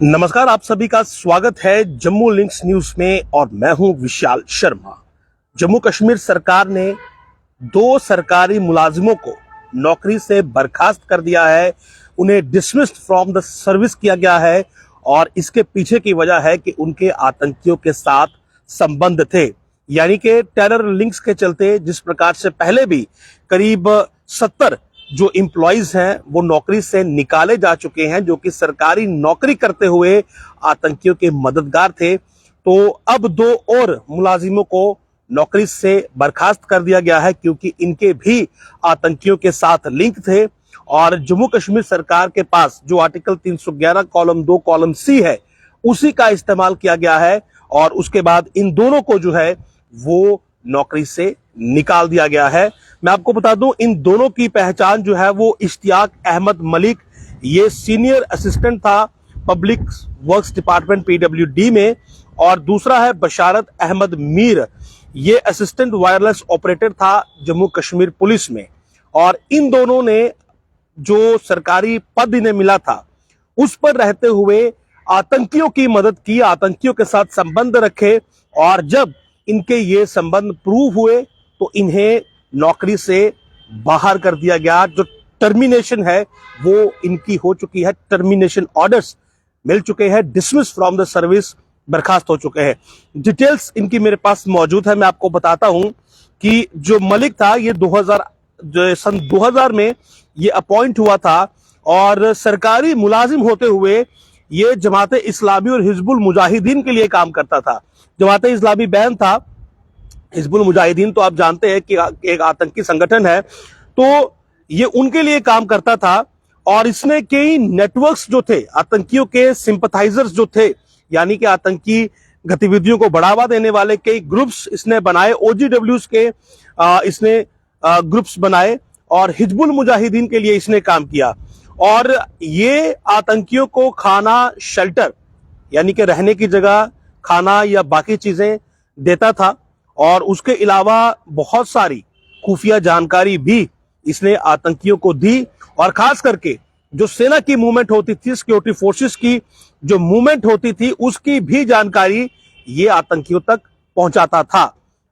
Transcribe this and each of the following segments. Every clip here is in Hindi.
नमस्कार, आप सभी का स्वागत है जम्मू लिंक्स न्यूज में और मैं हूं विशाल शर्मा। जम्मू कश्मीर सरकार ने 2 सरकारी मुलाजिमों को नौकरी से बर्खास्त कर दिया है, उन्हें डिसमिस्ड फ्रॉम द सर्विस किया गया है और इसके पीछे की वजह है कि उनके आतंकियों के साथ संबंध थे। यानी कि टेरर लिंक्स के चलते जिस प्रकार से पहले भी करीब 70 जो एम्प्लॉइज हैं वो नौकरी से निकाले जा चुके हैं, जो कि सरकारी नौकरी करते हुए आतंकियों के मददगार थे, तो अब 2 और मुलाजिमों को नौकरी से बर्खास्त कर दिया गया है क्योंकि इनके भी आतंकियों के साथ लिंक थे। और जम्मू कश्मीर सरकार के पास जो आर्टिकल 311 कॉलम 2 कॉलम सी है उसी का इस्तेमाल किया गया है और उसके बाद इन दोनों को जो है वो नौकरी से निकाल दिया गया है। मैं आपको बता दूं, इन दोनों की पहचान जो है वो इश्तियाक अहमद मलिक, ये सीनियर असिस्टेंट था पब्लिक वर्क्स डिपार्टमेंट पीडब्ल्यूडी में, और दूसरा है बशारत अहमद मीर, ये असिस्टेंट वायरलेस ऑपरेटर था जम्मू कश्मीर पुलिस में। और इन दोनों ने जो सरकारी पद इन्हें मिला था उस पर रहते हुए आतंकियों की मदद की, आतंकियों के साथ संबंध रखे, और जब इनके ये संबंध प्रूव हुए तो इन्हें नौकरी से बाहर कर दिया गया। जो टर्मिनेशन है वो इनकी हो चुकी है, टर्मिनेशन ऑर्डर्स मिल चुके हैं, डिसमिस फ्रॉम द सर्विस बर्खास्त हो चुके हैं। डिटेल्स इनकी मेरे पास मौजूद है, मैं आपको बताता हूं कि जो मलिक था ये सन 2000 में ये अपॉइंट हुआ था और सरकारी मुलाजिम होते हुए ये जमाते इस्लामी और हिजबुल मुजाहिदीन के लिए काम करता था। जमाते इस्लामी बैन था, हिजबुल मुजाहिदीन तो आप जानते हैं कि एक आतंकी संगठन है, तो ये उनके लिए काम करता था। और इसने कई नेटवर्क्स जो थे, आतंकियों के सिंपथाइजर्स जो थे, यानी कि आतंकी गतिविधियों को बढ़ावा देने वाले कई ग्रुप्स इसने बनाए, ओजीडब्ल्यूज के इसने ग्रुप्स बनाए और हिजबुल मुजाहिदीन के लिए इसने काम किया। और ये आतंकियों को खाना, शेल्टर यानी कि रहने की जगह, खाना या बाकी चीजें देता था, और उसके अलावा बहुत सारी खुफिया जानकारी भी इसने आतंकियों को दी। और खास करके जो सेना की मूवमेंट होती थी, सिक्योरिटी फोर्सेस की जो मूवमेंट होती थी, उसकी भी जानकारी ये आतंकियों तक पहुंचाता था।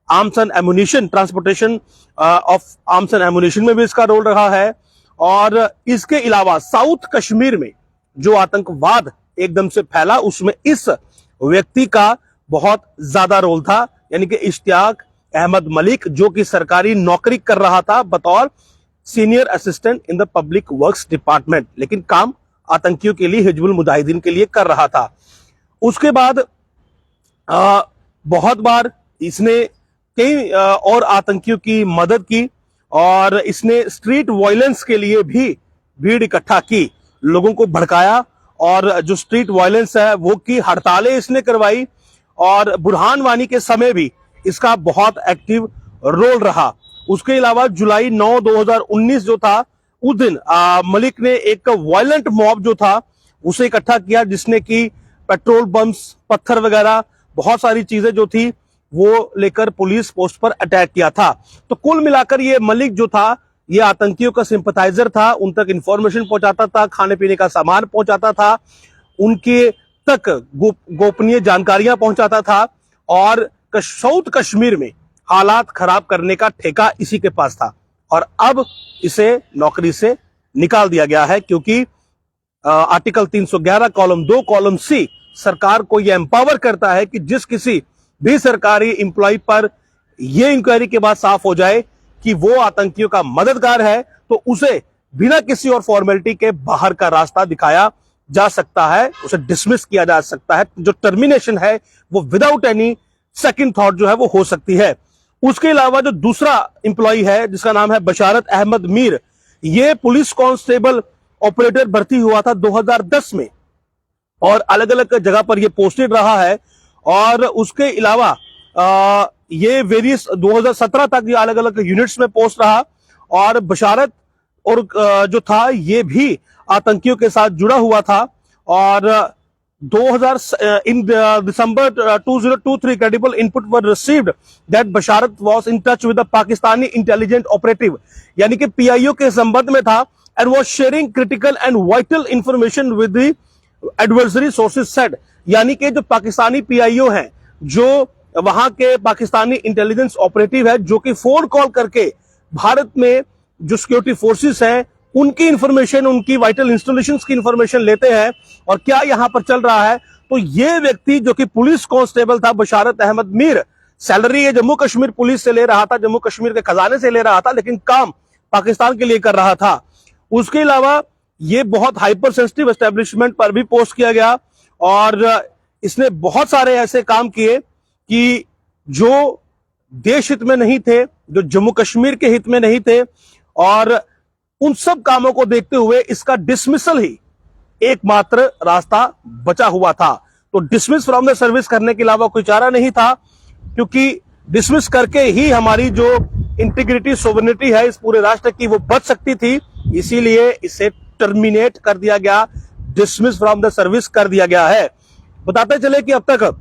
Arms and ammunition, transportation of arms and ammunition में भी इसका रोल रहा है। और इसके अलावा साउथ कश्मीर में जो आतंकवाद एकदम से फैला उसमें इस व्यक्ति का बहुत ज्यादा रोल था, यानी कि इश्तियाक अहमद मलिक, जो कि सरकारी नौकरी कर रहा था बतौर senior assistant in the public works department, लेकिन काम आतंकियों के लिए, हिजबुल मुजाहिदीन के लिए कर रहा था। उसके बाद बहुत बार इसने कई और आतंकियों की मदद की और इसने स्ट्रीट वायलेंस के लिए भी भीड़ इकट्ठा की, लोगों को भड़काया और जो स्ट्रीट वायलेंस है वो की, हड़तालें इसने करवाई। और बुरहान वानी के समय भी इसका बहुत एक्टिव रोल रहा। उसके अलावा जुलाई 9, 2019 जो था, उस दिन मलिक ने एक वायलेंट मॉब जो था उसे इकट्ठा किया, जिसने की पेट्रोल बम्स, पत्थर वगैरह बहुत सारी चीजें जो थी वो लेकर पुलिस पोस्ट पर अटैक किया था। तो कुल मिलाकर ये मलिक जो था ये आतंकियों का सिंपथाइजर था, उन तक इंफॉर्मेशन पहुंचाता था, खाने पीने का सामान पहुंचाता था, उनके तक गोपनीय जानकारियां पहुंचाता था, और साउथ कश्मीर में हालात खराब करने का ठेका इसी के पास था। और अब इसे नौकरी से निकाल दिया गया है क्योंकि आर्टिकल 311 कॉलम 2 कॉलम सी सरकार को यह एम्पावर करता है कि जिस किसी भी सरकारी एम्प्लॉय पर यह इंक्वायरी के बाद साफ हो जाए कि वो आतंकियों का मददगार है तो उसे बिना किसी और फॉर्मेलिटी के बाहर का रास्ता दिखाया जा सकता है, उसे डिसमिस किया जा सकता है। जो टर्मिनेशन है वो विदाउट एनी सेकंड थॉट जो है वो हो सकती है। उसके अलावा जो दूसरा एम्प्लॉय है जिसका नाम है बशारत अहमद मीर, ये पुलिस कांस्टेबल ऑपरेटर भर्ती हुआ था 2010 में और अलग अलग जगह पर ये पोस्टेड रहा है। और उसके अलावा ये वेरियस 2017 तक ये अलग अलग यूनिट्स में पोस्ट रहा। और बशारत और जो था ये भी आतंकियों के साथ जुड़ा हुआ था। और 2000 in December 2023 credible input were received that Basharat was in touch with the Pakistani intelligence operative, यानी कि पीआईओ के संबंध में था, and was sharing critical and vital information with the adversary sources said, यानी कि जो पाकिस्तानी पीआईओ हैं, जो वहां के पाकिस्तानी इंटेलिजेंस ऑपरेटिव है, जो कि फोन कॉल करके भारत में जो सिक्योरिटी फोर्सेस हैं उनकी इंफॉर्मेशन, उनकी वाइटल इंस्टॉलेशंस की इंफॉर्मेशन लेते हैं और क्या यहां पर चल रहा है। तो ये व्यक्ति जो कि पुलिस कांस्टेबल था, बशारत अहमद मीर, सैलरी ये जम्मू कश्मीर पुलिस से ले रहा था, जम्मू कश्मीर के खजाने से ले रहा था, लेकिन काम पाकिस्तान के लिए कर रहा था। उसके अलावा ये बहुत हाइपर सेंसिटिव एस्टेब्लिशमेंट पर भी पोस्ट किया गया और इसने बहुत सारे ऐसे काम किए कि जो देश हित में नहीं थे, जो जम्मू कश्मीर के हित में नहीं थे, और उन सब कामों को देखते हुए इसका डिसमिसल ही एकमात्र रास्ता बचा हुआ था। तो डिसमिस फ्रॉम द सर्विस करने के अलावा कोई चारा नहीं था, क्योंकि डिसमिस करके ही हमारी जो इंटीग्रिटी, सोवरेनिटी है इस पूरे राष्ट्र की, वो बच सकती थी। इसीलिए इसे टर्मिनेट कर दिया गया, डिसमिस फ्रॉम द सर्विस कर दिया गया है। बताते चले कि अब तक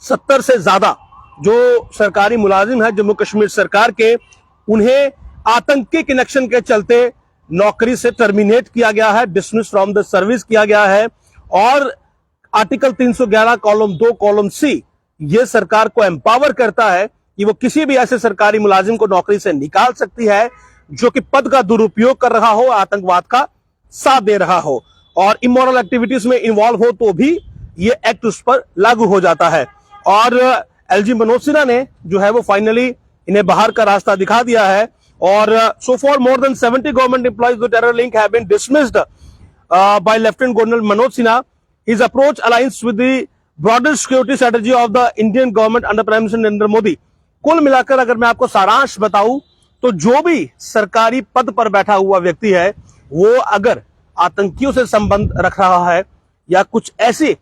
70 से ज्यादा जो सरकारी मुलाजिम है जम्मू कश्मीर सरकार के, उन्हें आतंकी कनेक्शन के चलते नौकरी से टर्मिनेट किया गया है, डिसमिस फ्रॉम द सर्विस किया गया है। और आर्टिकल 311 कॉलम 2 कॉलम सी ये सरकार को एम्पावर करता है कि वो किसी भी ऐसे सरकारी मुलाजिम को नौकरी से निकाल सकती है जो कि पद का दुरुपयोग कर रहा हो, आतंकवाद का साथ दे रहा हो और इमोरल एक्टिविटीज में इन्वॉल्व हो, तो भी ये एक्ट उस पर लागू हो जाता है। और एलजी मनोज सिन्हा ने जो है वो फाइनली इन्हें बाहर का रास्ता दिखा दिया है। और so for more than 70 government employees with terror link have been dismissed by Lieutenant Colonel Manoj Sinha. His approach aligns with the broader security strategy of the Indian government under Prime Minister Narendra Modi. कुल मिलाकर अगर मैं आपको सारांश बताऊं तो जो भी सरकारी पद पर बैठा हुआ व्यक्ति है वो अगर आतंकियों से संबंध रख रहा है या कुछ ऐसी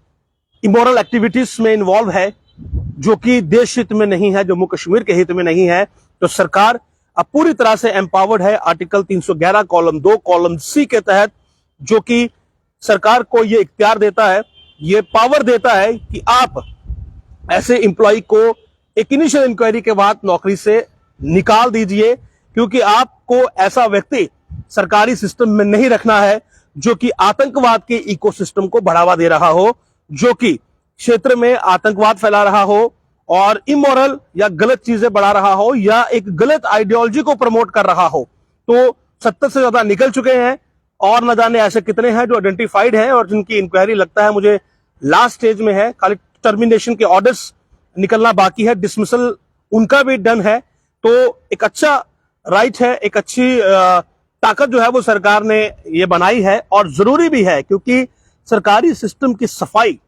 इमोरल एक्टिविटीज में इन्वॉल्व है जो कि देश हित में नहीं है, जम्मू कश्मीर के हित में नहीं है, तो सरकार अब पूरी तरह से एम्पावर्ड है आर्टिकल 311 कॉलम 2 कॉलम सी के तहत, जो कि सरकार को यह इख्तियार देता है, ये पावर देता है कि आप ऐसे एम्प्लॉय को एक इनिशियल इंक्वायरी के बाद नौकरी से निकाल दीजिए, क्योंकि आपको ऐसा व्यक्ति सरकारी सिस्टम में नहीं रखना है जो कि आतंकवाद के इकोसिस्टम को बढ़ावा दे रहा हो, जो कि क्षेत्र में आतंकवाद फैला रहा हो और इमोरल या गलत चीजें बढ़ा रहा हो या एक गलत आइडियोलॉजी को प्रमोट कर रहा हो। तो 70 से ज्यादा निकल चुके हैं और न जाने ऐसे कितने हैं जो आइडेंटिफाइड हैं और जिनकी इंक्वायरी लगता है मुझे लास्ट स्टेज में है। खाली टर्मिनेशन के ऑर्डर्स निकलना बाकी है, डिसमिसल उनका भी डन है। तो एक अच्छा राइट है, एक अच्छी ताकत जो है वो सरकार ने ये बनाई है और जरूरी भी है, क्योंकि सरकारी सिस्टम की सफाई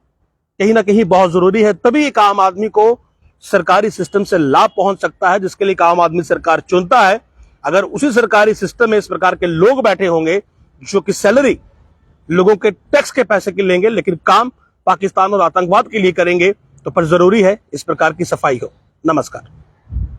कहीं ना कहीं बहुत जरूरी है। तभी एक आम आदमी को सरकारी सिस्टम से लाभ पहुंच सकता है, जिसके लिए आम आदमी सरकार चुनता है। अगर उसी सरकारी सिस्टम में इस प्रकार के लोग बैठे होंगे जो कि सैलरी लोगों के टैक्स के पैसे के लेंगे लेकिन काम पाकिस्तान और आतंकवाद के लिए करेंगे, तो पर जरूरी है इस प्रकार की सफाई हो। नमस्कार।